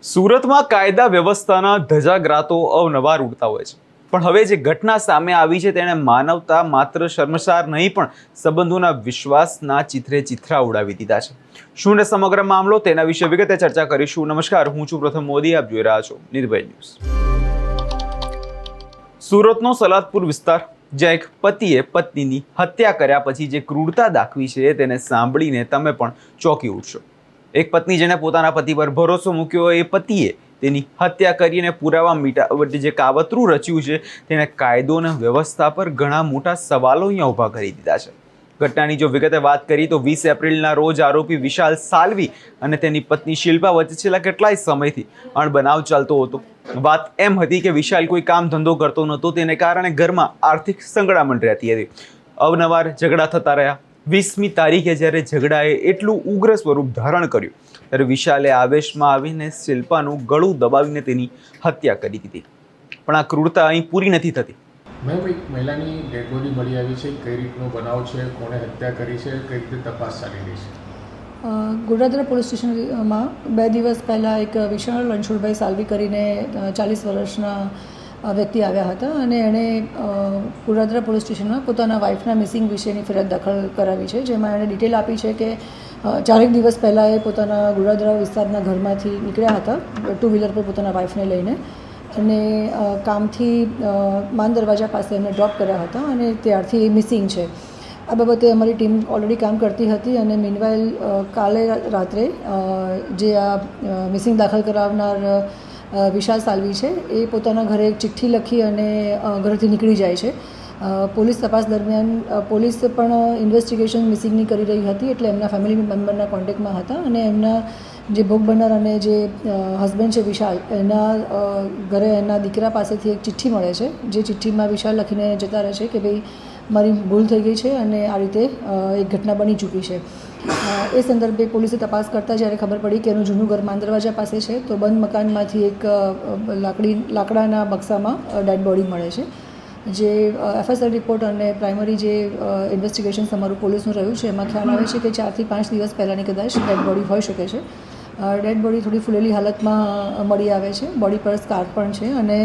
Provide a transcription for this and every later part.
સુરતમાં કાયદા વ્યવસ્થાના ધજાગ્રાતો અવનવાર ઉડતા હોય છે, પણ હવે જે ઘટના સામે આવી છે તેણે માનવતા માત્ર શર્મસાર નહીં પણ સંબંધોના વિશ્વાસના ચિથરા ઉડાવી દીધા છે. શું ને સમગ્ર મામલો, તેના વિશે વિગતે ચર્ચા કરીશું. નમસ્કાર, હું છું પ્રથમ મોદી, આપ જોઈ રહ્યા છો નિર્ભય ન્યૂઝ. સુરતનો સલાદપુર વિસ્તાર, જ્યાં એક પતિએ પત્નીની હત્યા કર્યા પછી જે ક્રૂરતા દાખવી છે તેને સાંભળીને તમે પણ ચોંકી ઉઠશો. એક પત્ની જેને પોતાના પતિ પર ભરોસો મૂક્યો, એ પતિએ તેની હત્યા કરીને પુરાવા મીટાવવા જે કાવતરું રચ્યું છે તેણે કાયદો અને વ્યવસ્થા પર ઘણા મોટા સવાલો અહીંયા ઊભા કરી દીધા છે. ઘટનાની જો વિગતે વાત કરી તો 20 એપ્રિલના રોજ આરોપી વિશાલ સાલ્વી અને તેની પત્ની શિલ્પા વચ્ચે છેલ્લા કેટલાય સમયથી અણબનાવ ચાલતો હતો. વાત એમ હતી કે વિશાલ કોઈ કામ ધંધો કરતો નહોતો, તેને કારણે ઘરમાં આર્થિક સંકળામણ રહેતી હતી. અવનવાર ઝઘડા થતા રહ્યા. 20મી તારીખે જ્યારે ઝઘડાએ એટલું ઉગ્ર સ્વરૂપ ધારણ કર્યું ત્યારે વિશાલે આવેશમાં આવીને શિલ્પાનું ગળું દબાવીને તેની હત્યા કરી દીધી. પણ આ ક્રૂરતા અહીં પૂરી નથી થતી. મેં એક મહિલાની ડેડ બોડી મળી આવી છે. કઈ રીતનો બનાવ છે, કોણે હત્યા કરી છે, કઈ રીતે તપાસ ચાલી રહી છે? ગોડાદરા પોલીસ સ્ટેશનમાં 2 દિવસ પહેલાં એક વિશાળ રણછોડભાઈ સાલ્વી કરીને 40 વર્ષના વ્યક્તિ આવ્યા હતા અને એણે ગોડાદરા પોલીસ સ્ટેશનમાં પોતાના વાઇફના મિસિંગ વિશેની ફરિયાદ દાખલ કરાવી છે, જેમાં એણે ડિટેલ આપી છે કે 4 દિવસ પહેલાં એ પોતાના ગોડાદરા વિસ્તારના ઘરમાંથી નીકળ્યા હતા 2 વ્હીલર પર પોતાના વાઇફને લઈને, અને કામથી માન દરવાજા પાસે એમને ડ્રોપ કર્યા હતા અને ત્યારથી એ મિસિંગ છે. આ બાબતે અમારી ટીમ ઓલરેડી કામ કરતી હતી અને મીનવાઇલ કાલે રાત્રે જે આ મિસિંગ દાખલ કરાવનાર વિશાલ સાલ્વી છે એ પોતાના ઘરે એક ચિઠ્ઠી લખી અને ઘરેથી નીકળી જાય છે. પોલીસ તપાસ દરમિયાન પોલીસ પણ ઇન્વેસ્ટિગેશન મિસિંગની કરી રહી હતી, એટલે એમના ફેમિલી મેમ્બરના કોન્ટેક્ટમાં હતા અને એમના જે ભોગ બનનાર અને જે હસબન્ડ છે વિશાલ, એના ઘરે એના દીકરા પાસેથી એક ચિઠ્ઠી મળે છે, જે ચિઠ્ઠીમાં વિશાલ લખીને જતા રહે છે કે ભાઈ મારી ભૂલ થઈ ગઈ છે અને આ રીતે એક ઘટના બની ચૂકી છે. એ સંદર્ભે પોલીસે તપાસ કરતાં જ્યારે ખબર પડી કે એનું જૂનું ઘર માન દરવાજા પાસે છે, તો બંધ મકાનમાંથી એક લાકડાના બક્સામાં ડેડ બોડી મળે છે. જે FSR રિપોર્ટ અને પ્રાઇમરી જે ઇન્વેસ્ટિગેશન અમારું પોલીસનું રહ્યું છે એમાં ખ્યાલ આવે છે કે 4 થી 5 દિવસ પહેલાંની કદાચ ડેડ બોડી હોઈ શકે છે. ડેડ બોડી થોડી ફૂલેલી હાલતમાં મળી આવે છે, બોડી પર સ્કાર પણ છે અને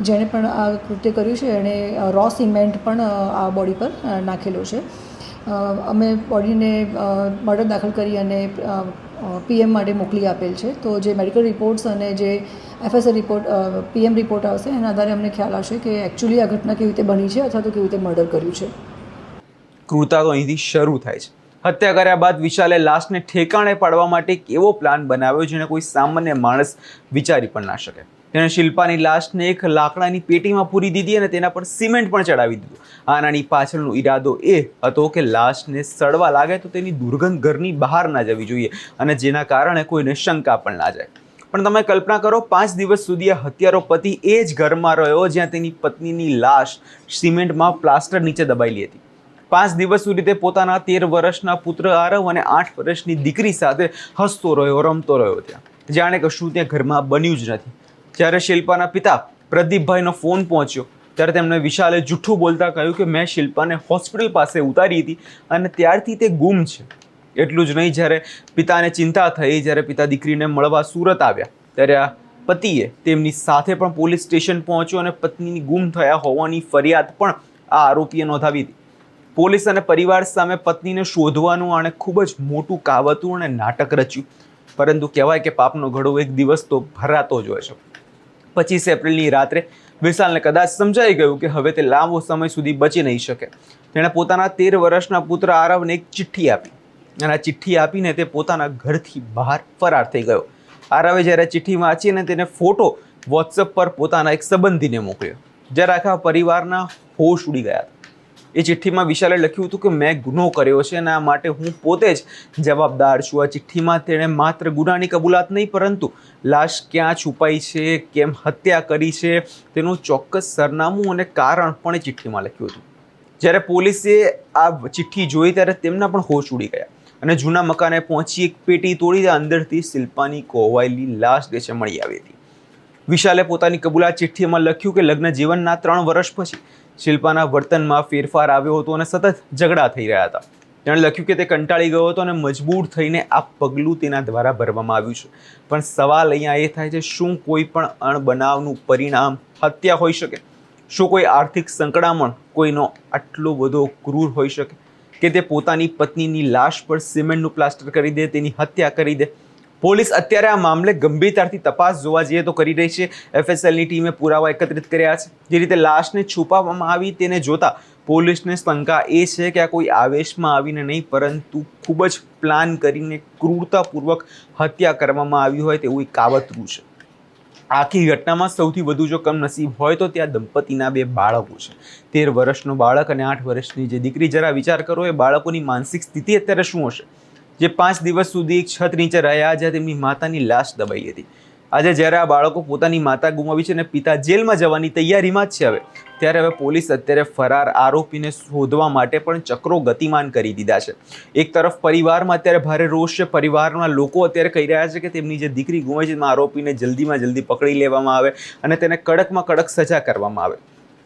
જેણે પણ આ કૃત્ય કર્યું છે એણે રો સિમેન્ટ પણ આ બોડી પર નાખેલો છે. અમે બોડીને મર્ડર દાખલ કરી અને PM માટે મોકલી આપેલ છે. તો જે મેડિકલ રિપોર્ટ્સ અને જે FSR રિપોર્ટ PM રિપોર્ટ આવશે એના આધારે અમને ખ્યાલ આવશે કે એકચ્યુઅલી આ ઘટના કેવી રીતે બની છે અથવા તો કેવી રીતે મર્ડર કર્યું છે. ક્રૂરતા તો અહીંથી શરૂ થાય છે. હત્યા કર્યા બાદ વિશાલે લાશને ઠેકાણે પાડવા માટે એક એવો પ્લાન બનાવ્યો જેને કોઈ સામાન્ય માણસ વિચારી પણ ના શકે. તેણે શિલ્પાની લાશને એક લાકડાની પેટીમાં પૂરી દીધી અને તેના પર સિમેન્ટ પણ ચડાવી દીધું. આનાની પાછળનો ઈરાદો એ હતો કે લાશને સડવા લાગે તો તેની દુર્ગંધ ઘરની બહાર ના જવી જોઈએ અને જેના કારણે કોઈને શંકા પણ ના જાય. પણ તમે કલ્પના કરો, 5 દિવસ સુધી આ હત્યારો પતિ એ જ ઘરમાં રહ્યો જ્યાં તેની પત્નીની લાશ સિમેન્ટમાં પ્લાસ્ટર નીચે દબાયેલી હતી. 5 દિવસ સુધી તે પોતાના 13 વર્ષના પુત્ર આરવ અને 8 વર્ષની દીકરી સાથે હસતો રહ્યો, રમતો રહ્યો. જાણે કશું ત્યાં ઘરમાં બન્યું જ નથી. જ્યારે શિલ્પાના પિતા પ્રદીપભાઈનો ફોન પહોંચ્યો ત્યારે તેમણે વિશાલે જૂઠું બોલતા કહ્યું કે મેં શિલ્પાને હોસ્પિટલ પાસે ઉતારી હતી અને ત્યારથી તે ગુમ છે. એટલું જ નહીં, જ્યારે પિતાને ચિંતા થઈ, જ્યારે પિતા દીકરીને મળવા સુરત આવ્યા ત્યારે આ પતિએ તેમની સાથે પણ પોલીસ સ્ટેશન પહોંચ્યો અને પત્નીની ગુમ થયા હોવાની ફરિયાદ પણ આ આરોપીએ નોંધાવી હતી. પોલીસ અને પરિવાર સામે પત્નીને શોધવાનું આણે ખૂબ જ મોટું કાવતરું અને નાટક રચ્યું. પરંતુ કહેવાય કે પાપનો ઘડો એક દિવસ તો ભરાતો જ હોય છે. 25 એપ્રિલની રાત્રે વિશાલને કદાચ સમજાઈ ગયું કે હવે તે લાંબો સમય સુધી બચી નહીં શકે. તેણે પોતાના 13 વર્ષના પુત્ર આરવને એક ચિઠ્ઠી આપી અને આ ચિઠ્ઠી આપીને તે પોતાના ઘરથી બહાર ફરાર થઈ ગયો. આરવે જ્યારે ચિઠ્ઠી વાંચી અને તેને ફોટો WhatsApp પર પોતાના એક સંબંધીને મોકલ્યો, જ્યારે આખા પરિવારના હોશ ઉડી ગયા હતા. એ ચિઠ્ઠીમાં વિશાલે લખ્યું હતું કે મેં ગુનો કર્યો છે અને આ માટે હું પોતે જ જવાબદાર છું. આ ચિઠ્ઠીમાં તેણે માત્ર ગુનાની કબૂલાત નહીં પરંતુ લાશ ક્યાં છુપાઈ છે, કેમ હત્યા કરી છે તેનું ચોક્કસ સરનામું અને કારણ પણ એ ચિઠ્ઠીમાં લખ્યું હતું. જ્યારે પોલીસે આ ચિઠ્ઠી જોઈ ત્યારે તેમના પણ હોશ ઉડી ગયા અને જૂના મકાને પહોંચી એક પેટી તોડી અંદરથી શિલ્પાની કોહવાયેલી લાશ જે છે મળી આવી હતી. વિશાલે પોતાની કબૂલાત ચિઠ્ઠીમાં લખ્યું કે લગ્ન જીવનના 3 વર્ષ પછી શિલ્પાના વર્તનમાં ફેરફાર આવ્યો હતો અને સતત ઝઘડા થઈ રહ્યા હતા. તેણે લખ્યું કે તે કંટાળી ગયો હતો અને મજબૂર થઈને આ પગલું તેના દ્વારા ભરવામાં આવ્યું છે. પણ સવાલ અહીંયા એ થાય છે, શું કોઈ પણ અણબનાવનું પરિણામ હત્યા હોઈ શકે? શું કોઈ આર્થિક સંકળામણ કોઈનો આટલો બધો ક્રૂર હોઈ શકે કે તે પોતાની પત્નીની લાશ પર સિમેન્ટનું પ્લાસ્ટર કરી દે, તેની હત્યા કરી દે? પોલીસ અત્યારે આ મામલે ગંભીરતાથી તપાસ જોવા જઈએ તો કરી રહી છે. FSLની ટીમે પુરાવા એકત્રિત કર્યા છે. જે રીતે લાશને છુપાવવામાં આવી તેને જોતા પોલીસને શંકા એ છે કે આ કોઈ આવેશમાં આવીને નહીં, પરંતુ ખૂબ જ પ્લાન કરીને ક્રૂરતાપૂર્વક હત્યા કરવામાં આવી હોય તેવું એક કાવતરું છે. આખી ઘટનામાં સૌથી વધુ જો કમનસીબ હોય તો ત્યાં દંપતીના 2 બાળકો છે. 13 વર્ષનો બાળક અને 8 વર્ષની જે દીકરી. જરા વિચાર કરો એ બાળકોની માનસિક સ્થિતિ અત્યારે શું હશે, જે 5 દિવસ સુધી એક છત નીચે રહ્યા જ્યાં તેમની માતાની લાશ દબાઈ હતી. આજે જ્યારે આ બાળકો પોતાની માતા ગુમાવી છે અને પિતા જેલમાં જવાની તૈયારીમાં જ છે ત્યારે હવે પોલીસ અત્યારે ફરાર આરોપીને શોધવા માટે પણ ચક્રો ગતિમાન કરી દીધા છે. એક તરફ પરિવારમાં અત્યારે ભારે રોષ છે. પરિવારના લોકો અત્યારે કહી રહ્યા છે કે તેમની જે દીકરી ગુમાવી છે તેમાં આરોપીને જલ્દીમાં જલ્દી પકડી લેવામાં આવે અને તેને કડકમાં કડક સજા કરવામાં આવે.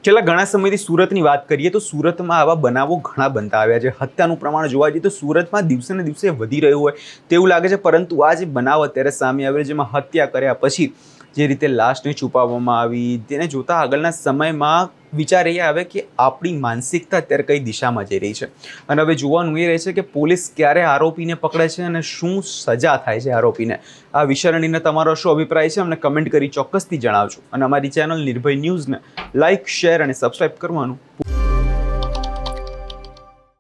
છેલ્લા ઘણા સમયથી સુરતની વાત કરીએ તો સુરતમાં આવા બનાવો ઘણા બનતા આવ્યા છે. હત્યાનું પ્રમાણ જોવા જઈએ તો સુરતમાં દિવસે ને દિવસે વધી રહ્યું હોય તેવું લાગે છે, પરંતુ આ જે બનાવ અત્યારે સામે આવ્યો જેમાં હત્યા કર્યા પછી જે રીતે લાશને છુપાવવામાં આવી તેને જોતા આગળના સમયમાં વિચાર એ આવે કે આપણી માનસિકતા અત્યારે કઈ દિશામાં જઈ રહી છે. અને હવે જોવાનું એ રહે છે કે પોલીસ ક્યારે આરોપીને પકડે છે અને શું સજા થાય છે આરોપીને. આ વિષયને લઈને તમારો શું અભિપ્રાય છે અમને કમેન્ટ કરી ચોક્કસથી જણાવજો. અને અમારી ચેનલ નિર્ભય ન્યૂઝને લાઇક, શેર અને સબસ્ક્રાઇબ કરવાનું